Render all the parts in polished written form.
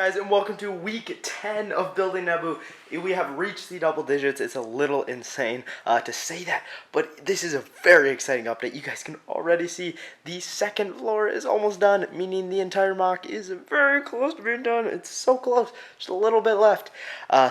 guys, and welcome to week 10 of building Naboo. We have reached the double digits. It's a little insane to say that, but this is a very exciting update. You guys can already see the second floor is almost done, meaning the entire mock is very close to being done. It's so close, just a little bit left.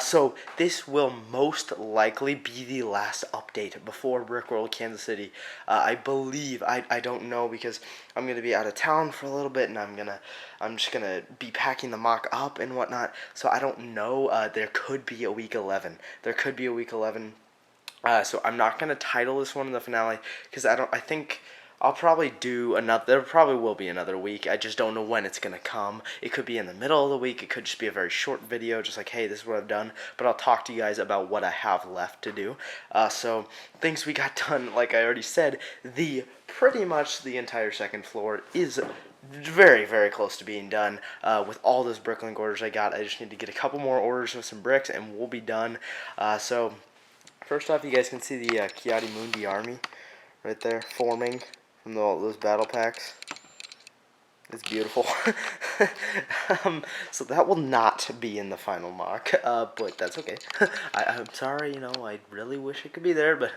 So this will most likely be the last update before Brickworld Kansas City. I believe, I don't know, because I'm going to be out of town for a little bit, and I'm just gonna be packing the mock up and whatnot. So I don't know. There could be a week 11. There could be a week 11. So I'm not gonna title this one in the finale because I think I'll probably do another. There probably will be another week. I just don't know when it's gonna come. It could be in the middle of the week. It could just be a very short video, just like, hey, this is what I've done. But I'll talk to you guys about what I have left to do. So things we got done, like I already said, pretty much the entire second floor is very, very close to being done. With all those bricklink orders I got, I just need to get a couple more orders with some bricks, and we'll be done. So first off, you guys can see the Kiadi Mundi army right there forming from those battle packs. It's beautiful. So that will not be in the final mock, but that's okay. I'm sorry, I really wish it could be there, but,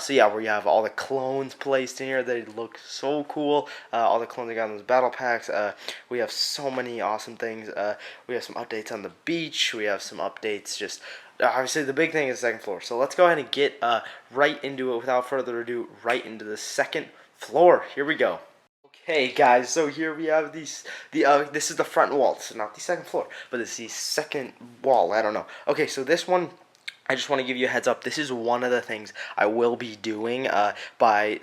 so yeah, we have all the clones placed in here. They look so cool. All the clones I got in those battle packs. We have so many awesome things. We have some updates on the beach. We have some updates just... Obviously, the big thing is the second floor. So let's go ahead and get right into it without further ado, right into the second floor. Here we go. Okay, guys, so here we have this is the front wall. This is not the second floor, but this is the second wall. I don't know. Okay, so this one, I just want to give you a heads up. This is one of the things I will be doing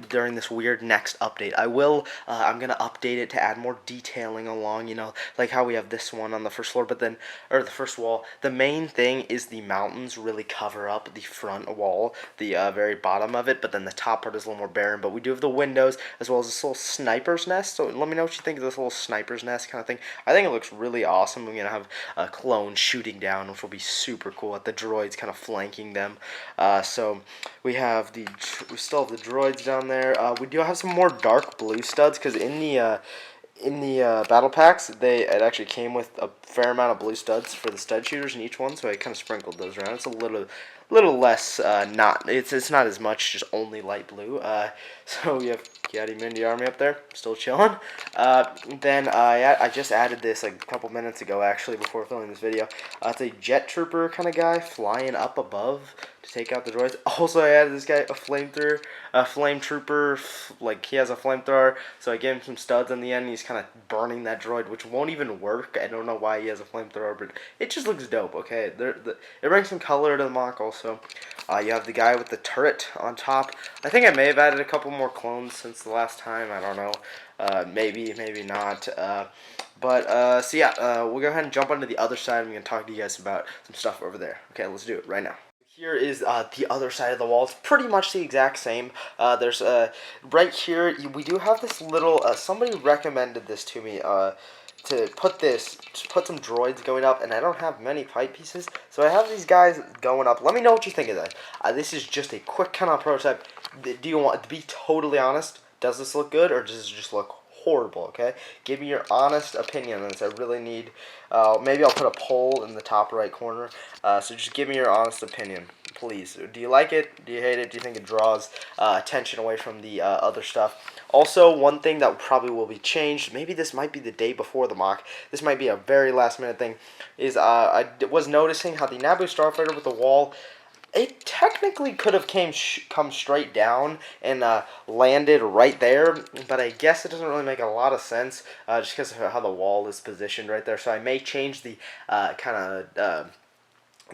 during this weird next update. I'm gonna update it to add more detailing along, like how we have this one on the first floor, or the first wall. The main thing is the mountains really cover up the front wall, the very bottom of it, but then the top part is a little more barren. But we do have the windows as well as this little sniper's nest. So let me know what you think of this little sniper's nest kind of thing. I think it looks really awesome. We're gonna have a clone shooting down, which will be super cool. At the droids kind of flanking them. So we still have the droids down there. We do have some more dark blue studs because in the battle packs, it actually came with a fair amount of blue studs for the stud shooters in each one, so I kind of sprinkled those around. It's a little less it's not as much, just only light blue. So we have Kiadi Mundi army up there, still chilling. Then I just added this like a couple minutes ago, actually, before filming this video. It's a jet trooper kind of guy flying up above to take out the droids. Also, I added this guy a flame trooper, like he has a flamethrower, so I gave him some studs in the end. He's kind of burning that droid, which won't even work. I don't know why he has a flamethrower, but it just looks dope. Okay, it brings some color to the mock. Also, you have the guy with the turret on top. I think I may have added a couple more clones since the last time. I don't know. Maybe not. So yeah, we'll go ahead and jump onto the other side. I'm going to talk to you guys about some stuff over there. Okay, let's do it right now. Here is the other side of the wall. It's pretty much the exact same. There's right here, we do have this little, somebody recommended this to me, to put some droids going up, and I don't have many pipe pieces, so I have these guys going up. Let me know what you think of that. This is just a quick kind of prototype. Do you want to be totally honest? Does this look good, or does this just look horrible? Okay, give me your honest opinion on this. I really need, maybe I'll put a poll in the top right corner, so just give me your honest opinion, please. Do you like it? Do you hate it? Do you think it draws attention away from the other stuff? Also, one thing that probably will be changed, maybe this might be the day before the mock, this might be a very last minute thing, is I was noticing how the Naboo Starfighter with the wall, it technically could have come straight down and landed right there, but I guess it doesn't really make a lot of sense just because of how the wall is positioned right there. So I may change the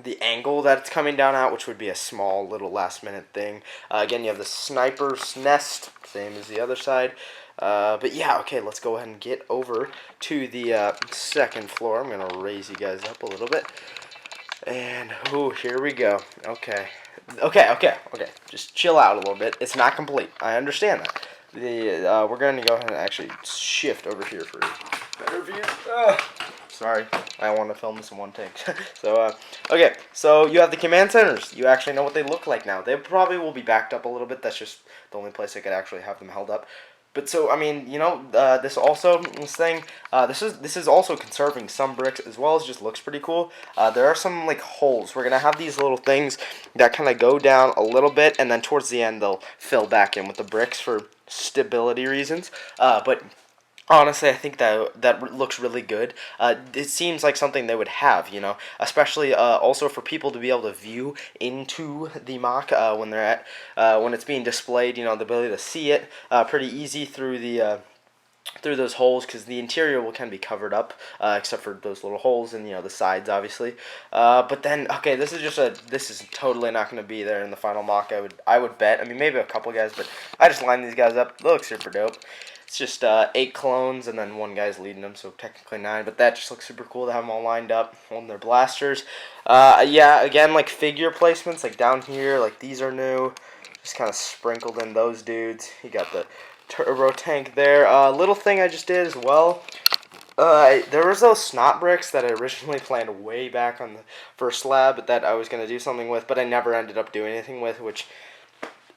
the angle that it's coming down at, which would be a small little last minute thing. Again, you have the sniper's nest, same as the other side. But yeah, okay, let's go ahead and get over to the second floor. I'm going to raise you guys up a little bit. And, ooh, here we go. Okay. Just chill out a little bit. It's not complete. I understand that. We're going to go ahead and actually shift over here for better view. Sorry, I want to film this in one take. Okay, so you have the command centers. You actually know what they look like now. They probably will be backed up a little bit. That's just the only place I could actually have them held up. But so I mean, this is also conserving some bricks as well as just looks pretty cool. There are some like holes. We're gonna have these little things that kind of go down a little bit, and then towards the end they'll fill back in with the bricks for stability reasons. But honestly, I think that looks really good. It seems like something they would have, especially also for people to be able to view into the mock when when it's being displayed. The ability to see it pretty easy through those holes because the interior will kind of be covered up except for those little holes and the sides obviously. But then okay, this is totally not going to be there in the final mock. I would bet. I mean maybe a couple guys, but I just lined these guys up. They look super dope. It's just 8 clones, and then one guy's leading them, so technically 9. But that just looks super cool to have them all lined up on their blasters. Yeah, again, like figure placements, like down here, like these are new. Just kind of sprinkled in those dudes. You got the turbo tank there. Little thing I just did as well. There was those snot bricks that I originally planned way back on the first slab that I was going to do something with, but I never ended up doing anything with, which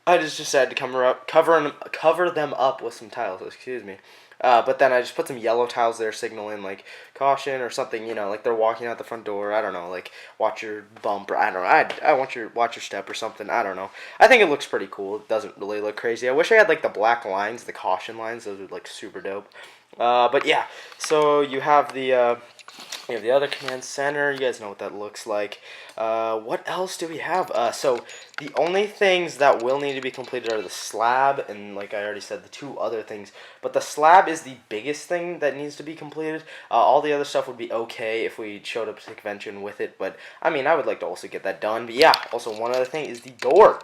I just decided to cover them up with some tiles. Excuse me. But then I just put some yellow tiles there, signaling like caution or something. Like they're walking out the front door. I don't know, like watch your bump or I don't know. I want watch your step or something. I don't know. I think it looks pretty cool. It doesn't really look crazy. I wish I had like the black lines, the caution lines. Those would like super dope. But yeah. So you have the other command center. You guys know what that looks like. What else do we have? So the only things that will need to be completed are the slab and, like I already said, the 2 other things. But the slab is the biggest thing that needs to be completed. All the other stuff would be okay if we showed up to the convention with it. But, I mean, I would like to also get that done. But, yeah, also one other thing is the door.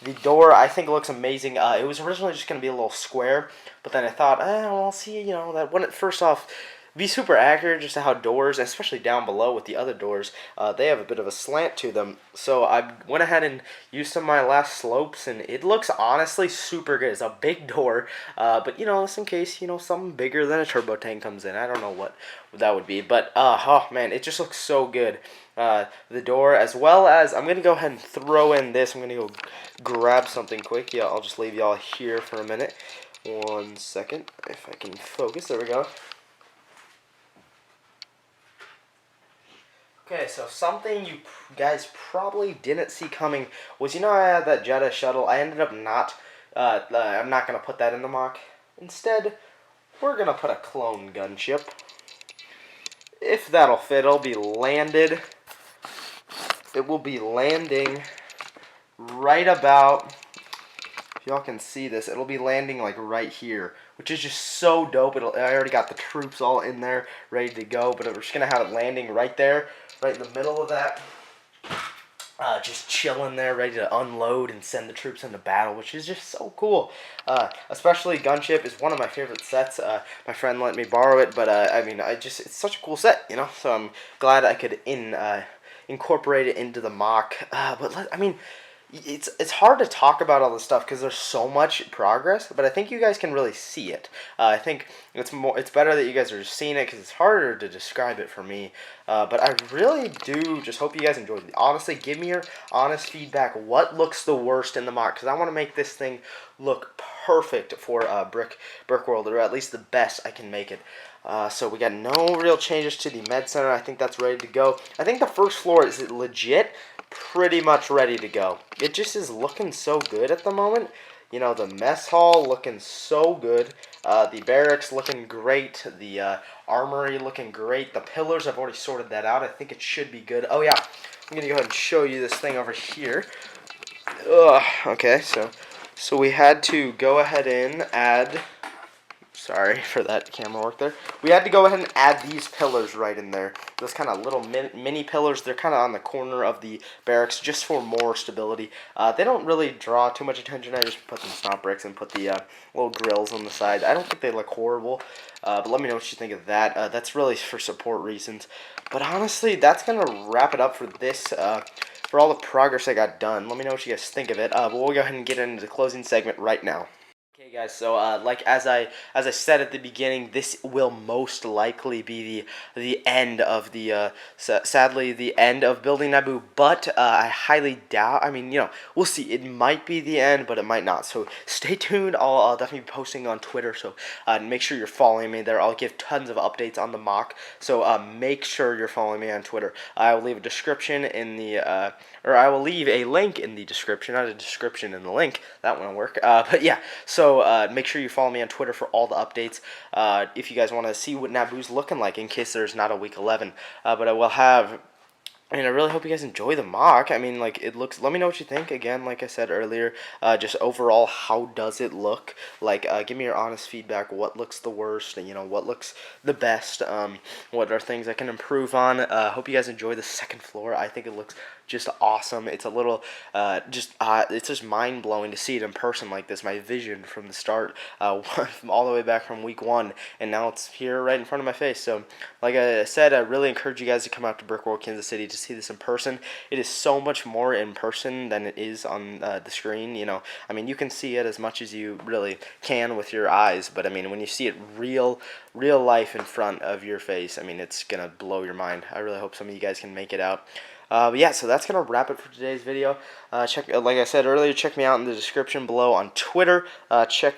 The door, I think, looks amazing. It was originally just going to be a little square. But then I thought, well, see, that when it first off be super accurate just to how doors, especially down below with the other doors, they have a bit of a slant to them. So I went ahead and used some of my last slopes, and it looks honestly super good. It's a big door, but just in case something bigger than a turbo tank comes in, I don't know what that would be, but oh man, it just looks so good. The door, as well as I'm gonna go ahead and throw in this. I'm gonna go grab something quick. Yeah, I'll just leave y'all here for a minute. 1 second, if I can focus. There we go. Okay, so something you guys probably didn't see coming was, I had that Jetta shuttle. I ended up not, I'm not going to put that in the mock. Instead, we're going to put a clone gunship. If that'll fit, it'll be landed. It will be landing right about, if y'all can see this, it'll be landing like right here, which is just so dope. I already got the troops all in there, ready to go, but we're just going to have it landing right there. Right in the middle of that, just chilling there, ready to unload and send the troops into battle, which is just so cool. Especially Gunship is one of my favorite sets. My friend let me borrow it, but I mean, it's such a cool set, So I'm glad I could incorporate it into the mock. I mean, it's hard to talk about all this stuff because there's so much progress, but I think you guys can really see it. I think it's better that you guys are just seeing it because it's harder to describe it for me. But I really do just hope you guys enjoyed it. Honestly, give me your honest feedback. What looks the worst in the mock? Because I want to make this thing look perfect for Brick World, or at least the best I can make it. So we got no real changes to the med center. I think that's ready to go. I think the first floor is legit pretty much ready to go. It just is looking so good at the moment. The mess hall looking so good. The barracks looking great. The armory looking great. The pillars, I've already sorted that out. I think it should be good. Oh yeah, I'm going to go ahead and show you this thing over here. Okay, so we had to go ahead and add... Sorry for that camera work there. We had to go ahead and add these pillars right in there. Those kind of little mini pillars. They're kind of on the corner of the barracks just for more stability. They don't really draw too much attention. I just put some snot bricks and put the little grills on the side. I don't think they look horrible, but let me know what you think of that. That's really for support reasons. But honestly, that's going to wrap it up for this, for all the progress I got done. Let me know what you guys think of it. But we'll go ahead and get into the closing segment right now. Okay, guys. So, like as I said at the beginning, this will most likely be the end of the sadly the end of building Naboo. But I highly doubt. I mean, we'll see. It might be the end, but it might not. So stay tuned. I'll definitely be posting on Twitter. So make sure you're following me there. I'll give tons of updates on the mock. So make sure you're following me on Twitter. I will leave a description in the or I will leave a link in the description, not a description in the link. That won't work. But yeah. So make sure you follow me on Twitter for all the updates. If you guys want to see what Naboo's looking like, in case there's not a week 11. But I will have. I mean, I really hope you guys enjoy the mock. I mean, like, it looks. Let me know what you think. Again, like I said earlier, just overall, how does it look? Like, give me your honest feedback. What looks the worst? And what looks the best? What are things I can improve on? Hope you guys enjoy the second floor. I think it looks just awesome. It's a little, it's just mind blowing to see it in person like this. My vision from the start, from all the way back from week 1, and now it's here right in front of my face. So, like I said, I really encourage you guys to come out to Brickworld, Kansas City to see this in person. It is so much more in person than it is on the screen. I mean, you can see it as much as you really can with your eyes, but I mean, when you see it real life in front of your face, I mean, it's gonna blow your mind. I really hope some of you guys can make it out. But yeah, so that's gonna wrap it for today's video. Like I said earlier, check me out in the description below on Twitter. Check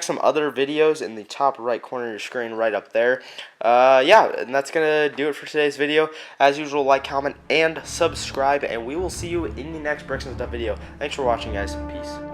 some other videos in the top right corner of your screen, right up there. Yeah, and that's gonna do it for today's video. As usual, like, comment, and subscribe, and we will see you in the next Bricks and Stuff video. Thanks for watching, guys. Peace.